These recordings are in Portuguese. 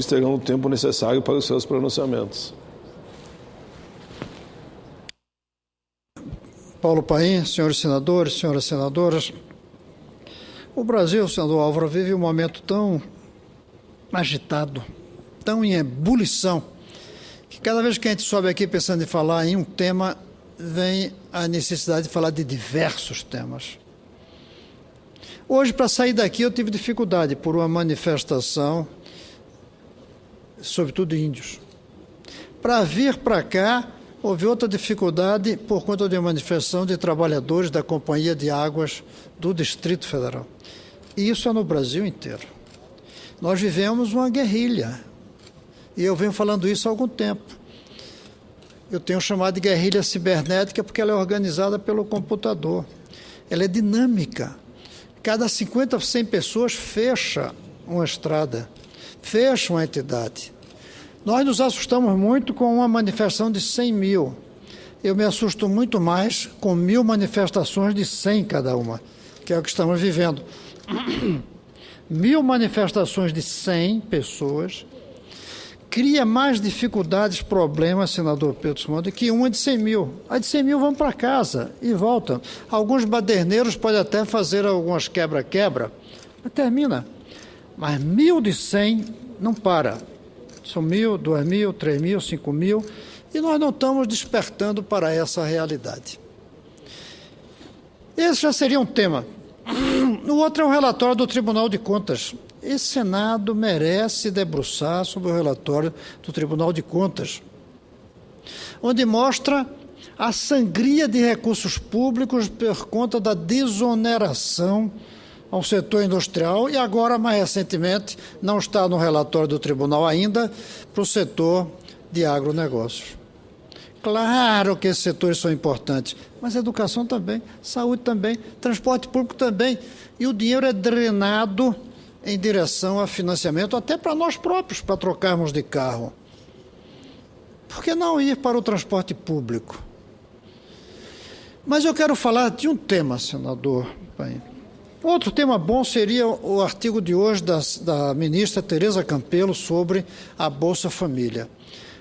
terão o tempo necessário para os seus pronunciamentos. Paulo Paim, senhores senadores, senhoras senadoras, o Brasil, senador Álvaro, vive um momento tão agitado, tão em ebulição, que cada vez que a gente sobe aqui pensando em falar em um tema, vem a necessidade de falar de diversos temas. Hoje, para sair daqui, eu tive dificuldade por uma manifestação, sobretudo índios. Para vir para cá, houve outra dificuldade por conta de uma manifestação de trabalhadores da Companhia de Águas do Distrito Federal. E isso é no Brasil inteiro. Nós vivemos uma guerrilha, e eu venho falando isso há algum tempo. Eu tenho chamado de guerrilha cibernética porque ela é organizada pelo computador. Ela é dinâmica. Cada 50 a 100 pessoas fecha uma estrada, fecha uma entidade. Nós nos assustamos muito com uma manifestação de 100 mil. Eu me assusto muito mais com 1000 manifestações de 100 cada uma, que é o que estamos vivendo. 1000 manifestações de 100 pessoas cria mais dificuldades, problemas, senador Pedro Simão, do que uma de 100 mil. A de 100 mil vão para casa e voltam. Alguns baderneiros podem até fazer algumas quebra-quebra, mas termina. Mas 1000 de 100 não para. São 1000, 2000, 3000, 5000, e nós não estamos despertando para essa realidade. Esse já seria um tema. O outro é o relatório do Tribunal de Contas. Esse Senado merece debruçar sobre o relatório do Tribunal de Contas, onde mostra a sangria de recursos públicos por conta da desoneração ao setor industrial e agora, mais recentemente, não está no relatório do tribunal ainda, para o setor de agronegócios. Claro que esses setores são importantes, mas educação também, saúde também, transporte público também, e o dinheiro é drenado em direção a financiamento, até para nós próprios, para trocarmos de carro. Por que não ir para o transporte público? Mas eu quero falar de um tema, senador Paim. Outro tema bom seria o artigo de hoje da ministra Tereza Campelo sobre a Bolsa Família.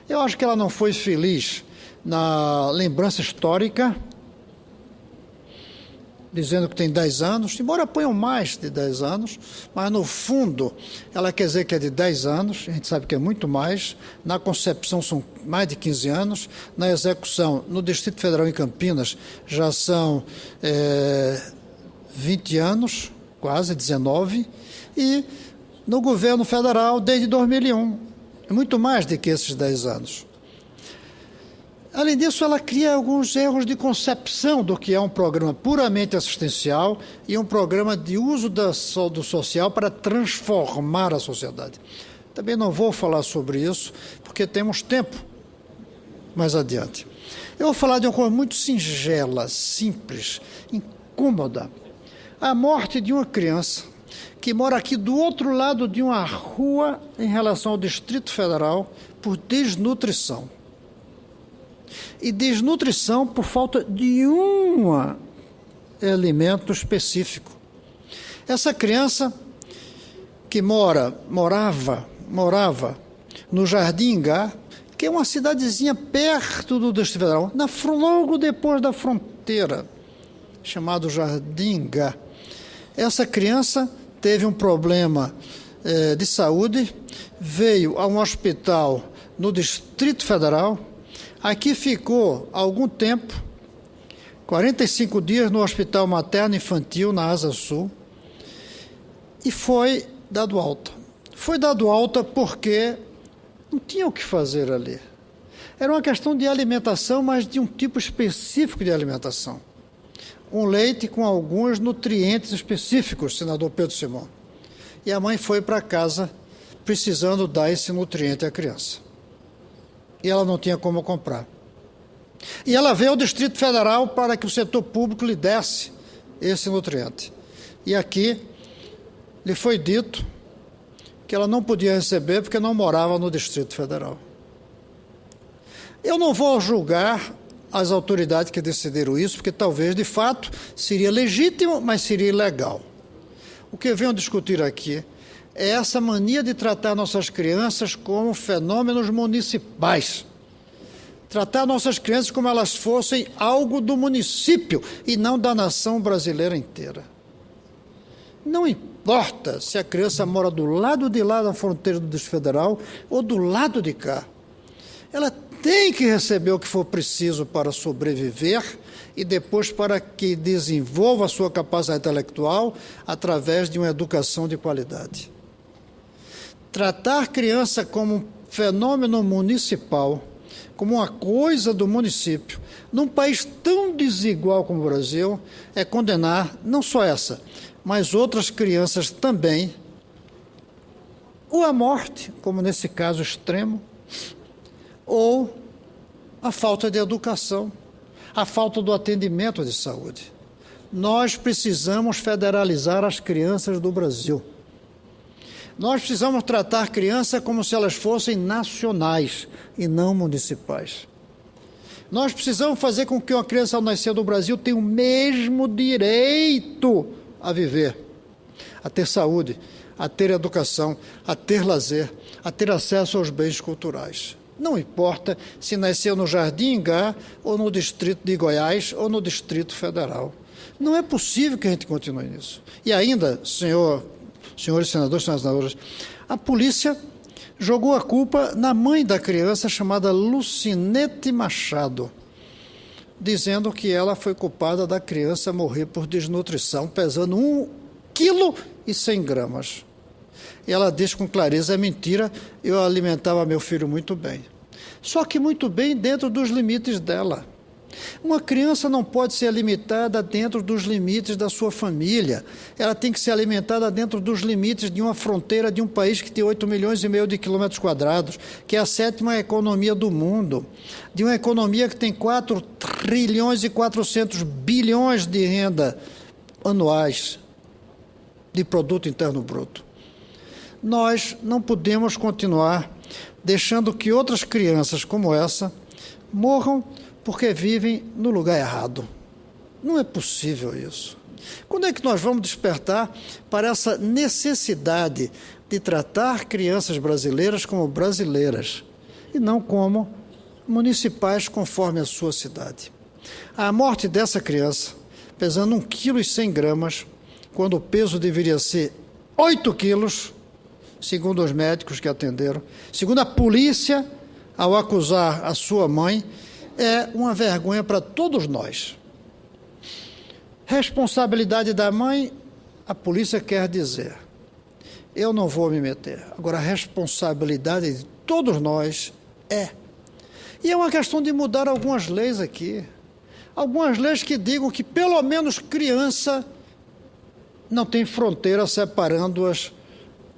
Eu acho que ela não foi feliz na lembrança histórica, dizendo que tem 10 anos, embora ponham mais de 10 anos, mas no fundo ela quer dizer que é de 10 anos, a gente sabe que é muito mais, na concepção são mais de 15 anos, na execução no Distrito Federal em Campinas já são 20 anos, quase 19, e no governo federal desde 2001, muito mais do que esses 10 anos. Além disso, ela cria alguns erros de concepção do que é um programa puramente assistencial e um programa de uso do social para transformar a sociedade. Também não vou falar sobre isso, porque temos tempo mais adiante. Eu vou falar de uma coisa muito singela, simples, incômoda. A morte de uma criança que mora aqui do outro lado de uma rua em relação ao Distrito Federal por desnutrição. E desnutrição por falta de um alimento específico. Essa criança que morava no Jardim Ingá, que é uma cidadezinha perto do Distrito Federal, logo depois da fronteira, chamado Jardim Ingá. Essa criança teve um problema de saúde, veio a um hospital no Distrito Federal, aqui ficou algum tempo, 45 dias no Hospital Materno Infantil, na Asa Sul, e foi dado alta. Foi dado alta porque não tinha o que fazer ali. Era uma questão de alimentação, mas de um tipo específico de alimentação. Um leite com alguns nutrientes específicos, senador Pedro Simão. E a mãe foi para casa precisando dar esse nutriente à criança. E ela não tinha como comprar. E ela veio ao Distrito Federal para que o setor público lhe desse esse nutriente. E aqui lhe foi dito que ela não podia receber porque não morava no Distrito Federal. Eu não vou julgar as autoridades que decidiram isso, porque talvez, de fato, seria legítimo, mas seria ilegal. O que eu venho discutir aqui é essa mania de tratar nossas crianças como fenômenos municipais. Tratar nossas crianças como elas fossem algo do município e não da nação brasileira inteira. Não importa se a criança mora do lado de lá da fronteira do Distrito Federal ou do lado de cá. Ela tem que receber o que for preciso para sobreviver e depois para que desenvolva a sua capacidade intelectual através de uma educação de qualidade. Tratar criança como um fenômeno municipal, como uma coisa do município, num país tão desigual como o Brasil, é condenar não só essa, mas outras crianças também, ou à morte, como nesse caso extremo, ou a falta de educação, a falta do atendimento de saúde. Nós precisamos federalizar as crianças do Brasil. Nós precisamos tratar crianças como se elas fossem nacionais e não municipais. Nós precisamos fazer com que uma criança ao nascer do Brasil tenha o mesmo direito a viver, a ter saúde, a ter educação, a ter lazer, a ter acesso aos bens culturais. Não importa se nasceu no Jardim Ingá, ou no Distrito de Goiás, ou no Distrito Federal. Não é possível que a gente continue nisso. E ainda, senhores senadores, senhoras senadoras, a polícia jogou a culpa na mãe da criança, chamada Lucinete Machado, dizendo que ela foi culpada da criança morrer por desnutrição, pesando 1,1 kg. E ela diz com clareza, é mentira, eu alimentava meu filho muito bem. Só que muito bem dentro dos limites dela. Uma criança não pode ser alimentada dentro dos limites da sua família. Ela tem que ser alimentada dentro dos limites de uma fronteira de um país que tem 8,5 milhões de quilômetros quadrados, que é a 7ª economia do mundo, de uma economia que tem 4 trilhões e 400 bilhões de renda anuais de produto interno bruto. Nós não podemos continuar deixando que outras crianças como essa morram porque vivem no lugar errado. Não é possível isso. Quando é que nós vamos despertar para essa necessidade de tratar crianças brasileiras como brasileiras e não como municipais conforme a sua cidade? A morte dessa criança, pesando 1,1 kg, quando o peso deveria ser 8 quilos, segundo os médicos que atenderam, segundo a polícia, ao acusar a sua mãe, é uma vergonha para todos nós. Responsabilidade da mãe, a polícia quer dizer. Eu não vou me meter. Agora, a responsabilidade de todos nós é. E é uma questão de mudar algumas leis aqui. Algumas leis que digam que, pelo menos, criança não tem fronteira separando-as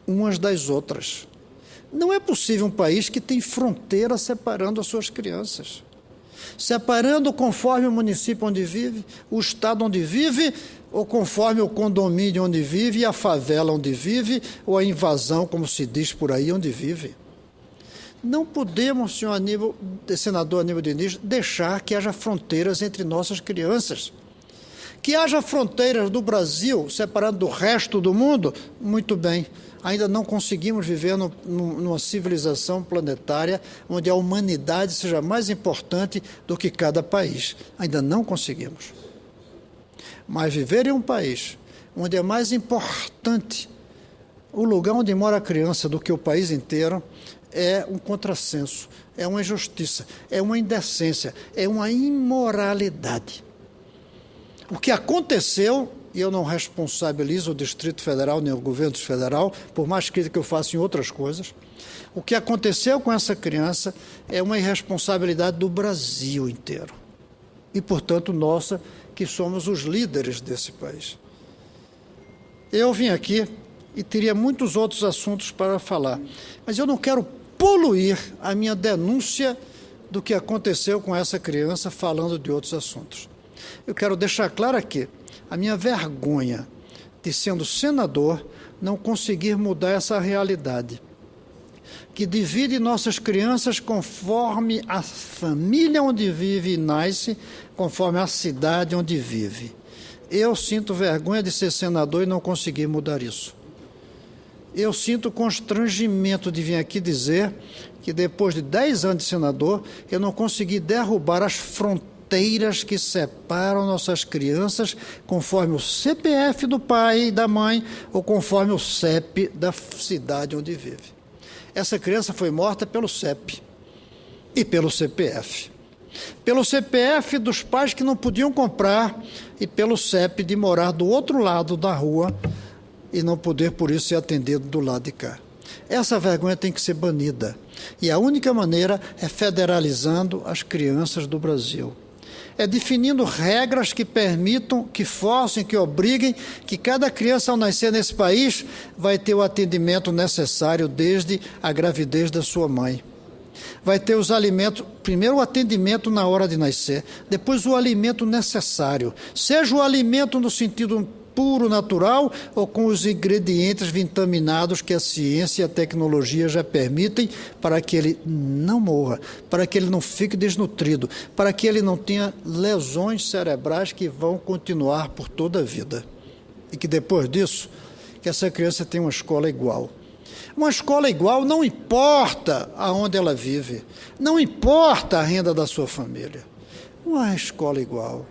umas das outras. Não é possível um país que tem fronteira separando as suas crianças. Separando conforme o município onde vive, o estado onde vive, ou conforme o condomínio onde vive, e a favela onde vive, ou a invasão, como se diz por aí, onde vive. Não podemos, senador Aníbal Diniz, deixar que haja fronteiras entre nossas crianças. Que haja fronteiras do Brasil separando do resto do mundo, muito bem. Ainda não conseguimos viver numa civilização planetária onde a humanidade seja mais importante do que cada país. Ainda não conseguimos. Mas viver em um país onde é mais importante o lugar onde mora a criança do que o país inteiro é um contrassenso, é uma injustiça, é uma indecência, é uma imoralidade. O que aconteceu, e eu não responsabilizo o Distrito Federal nem o governo federal, por mais crítica que eu faça em outras coisas, o que aconteceu com essa criança é uma irresponsabilidade do Brasil inteiro. E, portanto, nossa, que somos os líderes desse país. Eu vim aqui e teria muitos outros assuntos para falar, mas eu não quero poluir a minha denúncia do que aconteceu com essa criança falando de outros assuntos. Eu quero deixar claro aqui a minha vergonha de, sendo senador, não conseguir mudar essa realidade, que divide nossas crianças conforme a família onde vive e nasce, conforme a cidade onde vive. Eu sinto vergonha de ser senador e não conseguir mudar isso. eu sinto constrangimento de vir aqui dizer que depois de 10 anos de senador, eu não consegui derrubar as fronteiras que separam nossas crianças conforme o CPF do pai e da mãe ou conforme o CEP da cidade onde vive. Essa criança foi morta pelo CEP e pelo CPF. Pelo CPF dos pais que não podiam comprar e pelo CEP de morar do outro lado da rua e não poder, por isso, ser atendido do lado de cá. Essa vergonha tem que ser banida. E a única maneira é federalizando as crianças do Brasil. É definindo regras que permitam, que forcem, que obriguem que cada criança ao nascer nesse país vai ter o atendimento necessário desde a gravidez da sua mãe. Vai ter os alimentos, primeiro o atendimento na hora de nascer, depois o alimento necessário, seja o alimento no sentido puro, natural, ou com os ingredientes vitaminados que a ciência e a tecnologia já permitem para que ele não morra, para que ele não fique desnutrido, para que ele não tenha lesões cerebrais que vão continuar por toda a vida. E que depois disso, que essa criança tenha uma escola igual. Uma escola igual não importa aonde ela vive, não importa a renda da sua família. Uma escola igual.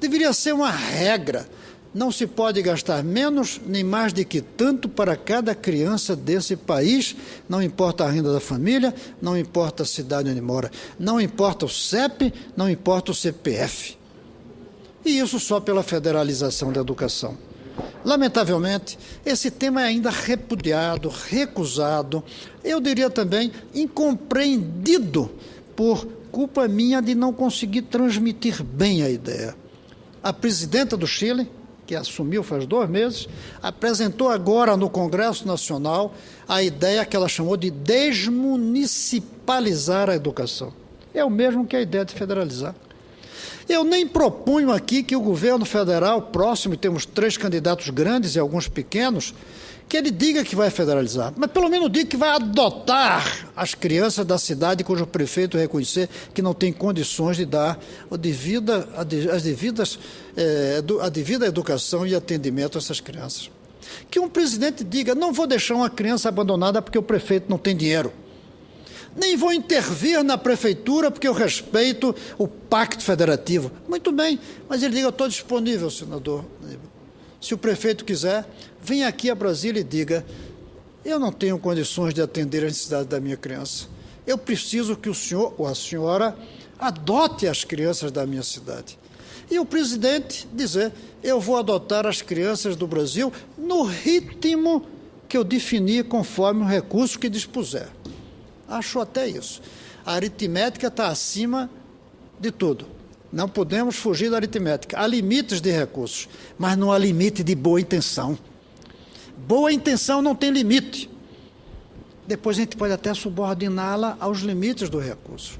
Deveria ser uma regra. Não se pode gastar menos nem mais de que tanto para cada criança desse país, não importa a renda da família, não importa a cidade onde mora, não importa o CEP, não importa o CPF. E isso só pela federalização da educação. Lamentavelmente, esse tema é ainda repudiado, recusado, eu diria também incompreendido por culpa minha de não conseguir transmitir bem a ideia. A presidenta do Chile, que assumiu faz 2 meses, apresentou agora no Congresso Nacional a ideia que ela chamou de desmunicipalizar a educação. É o mesmo que a ideia de federalizar. Eu nem propunho aqui que o governo federal próximo, e temos 3 candidatos grandes e alguns pequenos, que ele diga que vai federalizar, mas pelo menos diga que vai adotar as crianças da cidade cujo prefeito reconhecer que não tem condições de dar a devida educação e atendimento a essas crianças. Que um presidente diga, não vou deixar uma criança abandonada porque o prefeito não tem dinheiro. Nem vou intervir na prefeitura porque eu respeito o pacto federativo. Muito bem, mas ele diga, eu estou disponível, senador. Se o prefeito quiser, venha aqui a Brasília e diga, eu não tenho condições de atender a necessidade da minha criança. Eu preciso que o senhor ou a senhora adote as crianças da minha cidade. E o presidente dizer, eu vou adotar as crianças do Brasil no ritmo que eu definir conforme o recurso que dispuser. Acho até isso. A aritmética está acima de tudo. Não podemos fugir da aritmética. Há limites de recursos, mas não há limite de boa intenção. Boa intenção não tem limite. Depois a gente pode até subordiná-la aos limites do recurso.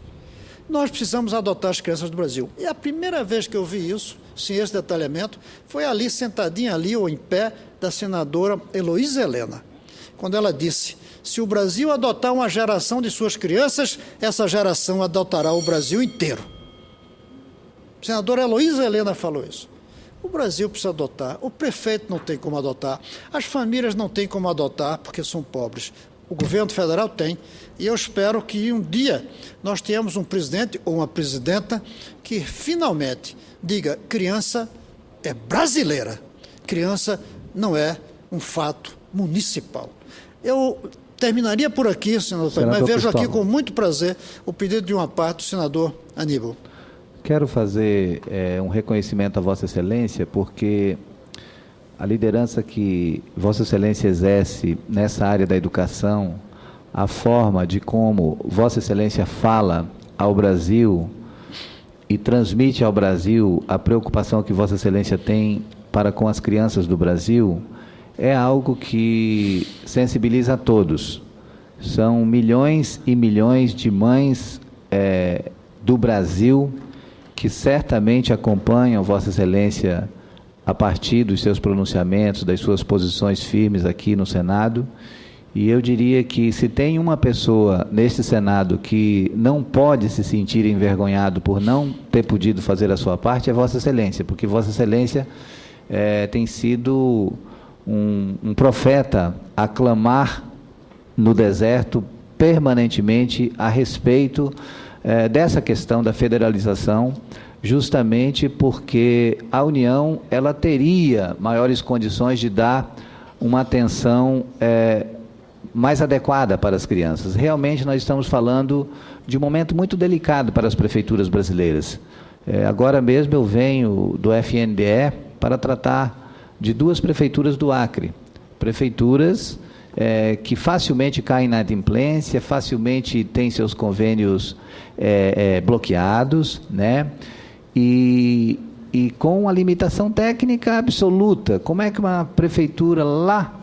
Nós precisamos adotar as crianças do Brasil. E a primeira vez que eu vi isso, sem esse detalhamento, foi ali, sentadinha ali ou em pé, da senadora Heloísa Helena, quando ela disse, se o Brasil adotar uma geração de suas crianças, essa geração adotará o Brasil inteiro. A senadora Heloísa Helena falou isso. O Brasil precisa adotar, o prefeito não tem como adotar, as famílias não têm como adotar porque são pobres. O governo federal tem, e eu espero que um dia nós tenhamos um presidente ou uma presidenta que finalmente diga, criança é brasileira, criança não é um fato municipal. Eu terminaria por aqui, senador, mas vejo aqui com muito prazer o pedido de uma parte do senador Aníbal. Quero fazer um reconhecimento a Vossa Excelência, porque a liderança que Vossa Excelência exerce nessa área da educação, a forma de como Vossa Excelência fala ao Brasil e transmite ao Brasil a preocupação que Vossa Excelência tem para com as crianças do Brasil, é algo que sensibiliza a todos. São milhões e milhões de mães do Brasil que certamente acompanham Vossa Excelência a partir dos seus pronunciamentos, das suas posições firmes aqui no Senado. E eu diria que se tem uma pessoa neste Senado que não pode se sentir envergonhado por não ter podido fazer a sua parte, é Vossa Excelência, porque Vossa Excelência tem sido um profeta a clamar no deserto permanentemente a respeito dessa questão da federalização, justamente porque a União ela teria maiores condições de dar uma atenção mais adequada para as crianças. Realmente nós estamos falando de um momento muito delicado para as prefeituras brasileiras. Agora mesmo eu venho do FNDE para tratar de 2 prefeituras do Acre, prefeituras que facilmente caem na inadimplência, facilmente têm seus convênios bloqueados, né? E com a limitação técnica absoluta. Como é que uma prefeitura lá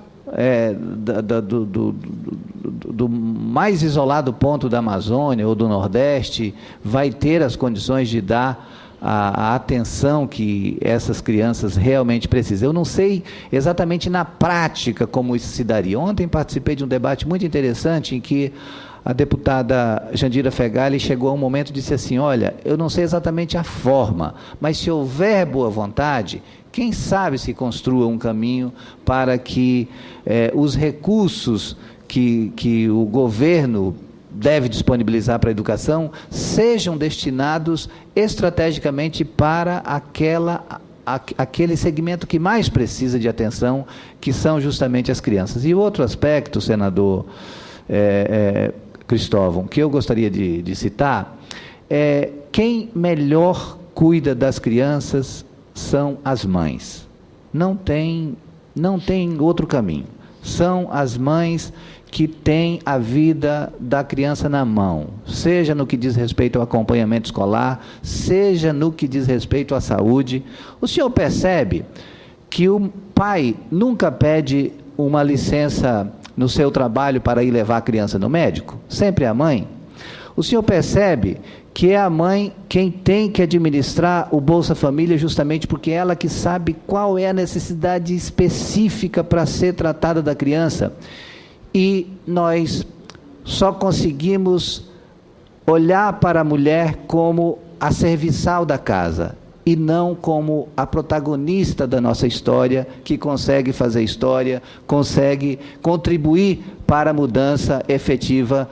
do mais isolado ponto da Amazônia ou do Nordeste vai ter as condições de dar a atenção que essas crianças realmente precisam? Eu não sei exatamente na prática como isso se daria. Ontem participei de um debate muito interessante em que a deputada Jandira Fegali chegou a um momento e disse assim: olha, eu não sei exatamente a forma, mas se houver boa vontade, quem sabe se construa um caminho para que os recursos que o governo deve disponibilizar para a educação sejam destinados estrategicamente para aquele segmento que mais precisa de atenção, que são justamente as crianças. E outro aspecto, senador Cristóvão, que eu gostaria de citar, quem melhor cuida das crianças são as mães. Não tem outro caminho. São as mães que têm a vida da criança na mão, seja no que diz respeito ao acompanhamento escolar, seja no que diz respeito à saúde. O senhor percebe que o pai nunca pede uma licença no seu trabalho para ir levar a criança no médico? Sempre é a mãe. O senhor percebe que é a mãe quem tem que administrar o Bolsa Família, justamente porque é ela que sabe qual é a necessidade específica para ser tratada da criança. E nós só conseguimos olhar para a mulher como a serviçal da casa, e não como a protagonista da nossa história, que consegue fazer história, consegue contribuir para a mudança efetiva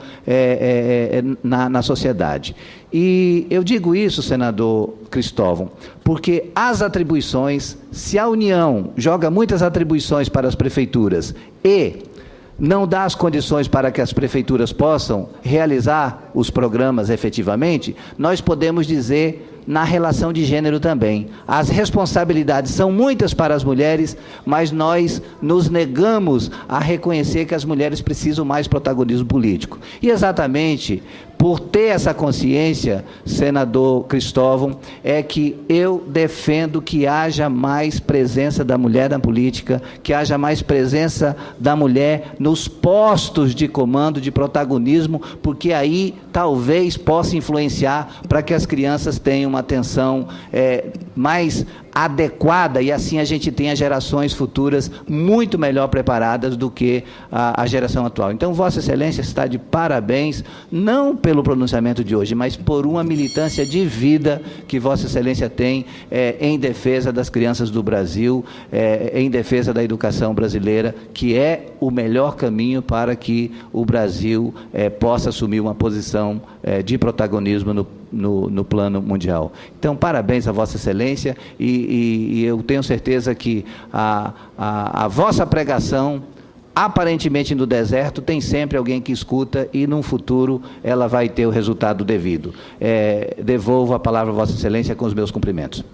na sociedade. E eu digo isso, senador Cristóvão, porque as atribuições, se a União joga muitas atribuições para as prefeituras e não dá as condições para que as prefeituras possam realizar os programas efetivamente, nós podemos dizer na relação de gênero também. As responsabilidades são muitas para as mulheres, mas nós nos negamos a reconhecer que as mulheres precisam mais protagonismo político. E exatamente por ter essa consciência, senador Cristóvão, é que eu defendo que haja mais presença da mulher na política, que haja mais presença da mulher nos postos de comando, de protagonismo, porque aí talvez possa influenciar para que as crianças tenham uma atenção mais adequada, e assim a gente tenha gerações futuras muito melhor preparadas do que a geração atual. Então, Vossa Excelência está de parabéns, não pelo pronunciamento de hoje, mas por uma militância de vida que Vossa Excelência tem em defesa das crianças do Brasil, em defesa da educação brasileira, que é o melhor caminho para que o Brasil possa assumir uma posição de protagonismo no plano mundial. Então, parabéns a Vossa Excelência, e eu tenho certeza que a vossa pregação, aparentemente no deserto, tem sempre alguém que escuta, e num futuro ela vai ter o resultado devido. Devolvo a palavra a Vossa Excelência com os meus cumprimentos.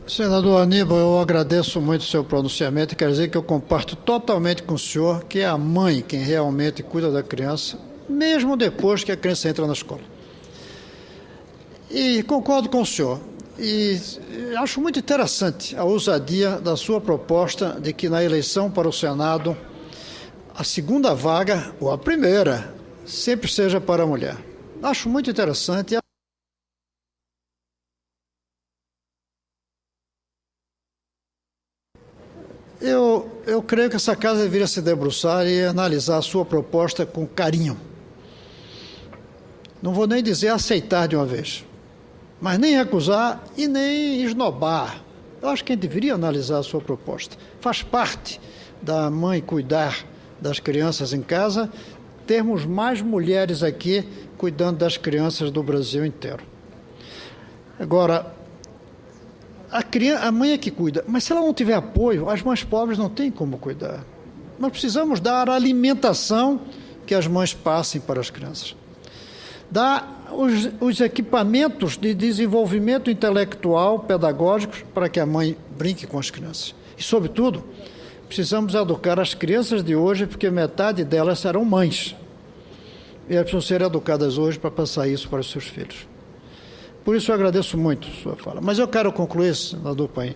Senador Aníbal, eu agradeço muito o seu pronunciamento e quero dizer que eu comparto totalmente com o senhor que é a mãe quem realmente cuida da criança, mesmo depois que a criança entra na escola. E concordo com o senhor. E acho muito interessante a ousadia da sua proposta de que na eleição para o Senado a segunda vaga, ou a primeira, sempre seja para a mulher. Acho muito interessante. Eu creio que essa casa deveria se debruçar e analisar a sua proposta com carinho. Não vou nem dizer aceitar de uma vez, mas nem recusar e nem esnobar. Eu acho que a gente deveria analisar a sua proposta. Faz parte da mãe cuidar das crianças em casa, termos mais mulheres aqui cuidando das crianças do Brasil inteiro. Agora, a mãe é que cuida, mas se ela não tiver apoio, as mães pobres não têm como cuidar. Nós precisamos dar a alimentação que as mães passem para as crianças. Dar os equipamentos de desenvolvimento intelectual, pedagógicos, para que a mãe brinque com as crianças. E, sobretudo, precisamos educar as crianças de hoje, porque metade delas serão mães. E elas precisam ser educadas hoje para passar isso para os seus filhos. Por isso eu agradeço muito a sua fala. Mas eu quero concluir, senador Paim,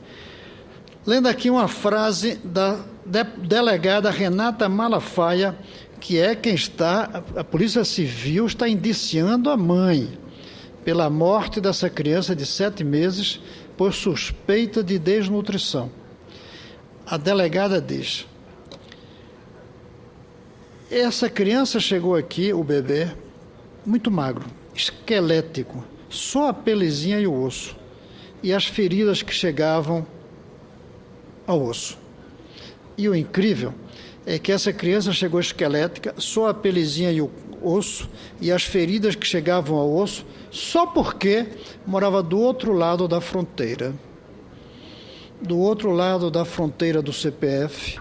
lendo aqui uma frase da delegada Renata Malafaia, que é quem a Polícia Civil está indiciando a mãe pela morte dessa criança de 7 meses por suspeita de desnutrição. A delegada diz: essa criança chegou aqui, o bebê, muito magro, esquelético, só a pelezinha e o osso, e as feridas que chegavam ao osso. E o incrível é que essa criança chegou esquelética, só a pelezinha e o osso, e as feridas que chegavam ao osso, só porque morava do outro lado da fronteira. Do outro lado da fronteira do CPF,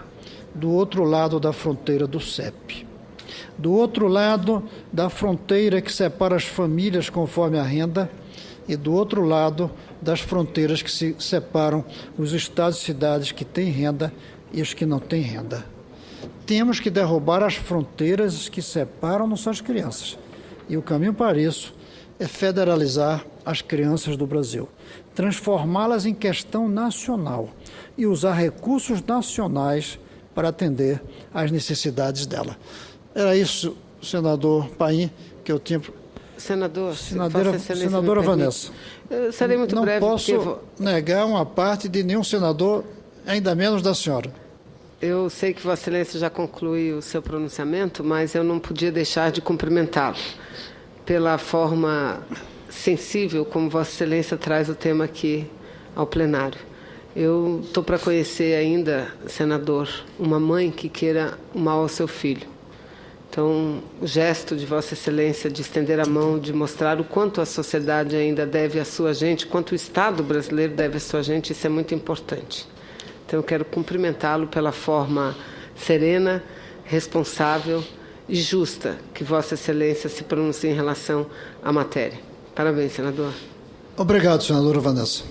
do outro lado da fronteira do CEP, do outro lado da fronteira que separa as famílias conforme a renda e do outro lado das fronteiras que se separam os estados e cidades que têm renda e os que não têm renda. Temos que derrubar as fronteiras que separam nossas crianças. E o caminho para isso é federalizar as crianças do Brasil, transformá-las em questão nacional e usar recursos nacionais para atender às necessidades dela. Era isso, senador Paim, que eu tinha... Senadora Vanessa, eu serei muito breve. Não posso negar uma parte de nenhum senador, ainda menos da senhora. Eu sei que Vossa Excelência já concluiu o seu pronunciamento, mas eu não podia deixar de cumprimentá-lo pela forma sensível como Vossa Excelência traz o tema aqui ao plenário. Eu estou para conhecer ainda, senador, uma mãe que queira o mal ao seu filho. Então, o gesto de Vossa Excelência de estender a mão, de mostrar o quanto a sociedade ainda deve à sua gente, quanto o Estado brasileiro deve à sua gente, isso é muito importante. Então, eu quero cumprimentá-lo pela forma serena, responsável e justa que Vossa Excelência se pronuncia em relação à matéria. Parabéns, senador. Obrigado, senadora Vanessa.